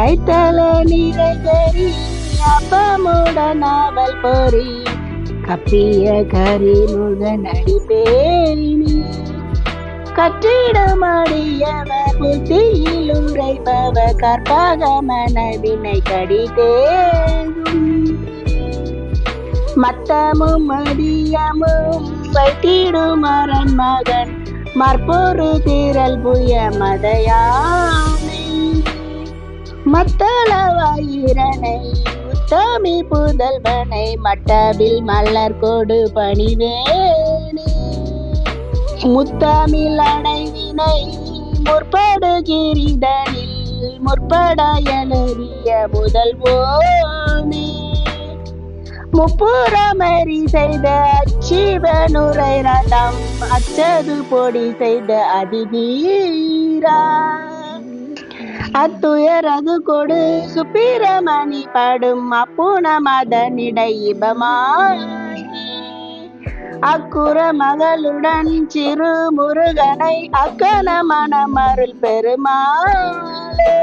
கைத்தல நிறைகரி அப்பமுடன் அவள் பொறி கப்பிய கரிமுகன் அடிப்பேரினி கற்றிடமடியவ புத்தியில் உரைப்பவ கற்பக மனதினை கடிதேகும் மத்தமும் மதியமும் வைத்திடும் அரண் மகன் மற்பொரு திரள் புய மதையானை மத்தளவாயிரனை உத்தமி புதல்வனை மட்டபில் மலர் கொடு பணிவேனே முத்தமிழ் அணைவினை முற்படு கிரிதனில் முற்பட எழுதிய முதல்வோனே முப்புறமறி செய்த அச்சிவனுரை ரதம் அச்சது பொடி செய்த அதிதீரா அத்துயரது கொடு சுப்பிரமணி படும் அப்புன மதனிடை இபமாகி அக்குற மகளுடன் சிறு முருகனை அக்கன மனமருள் பெருமாளே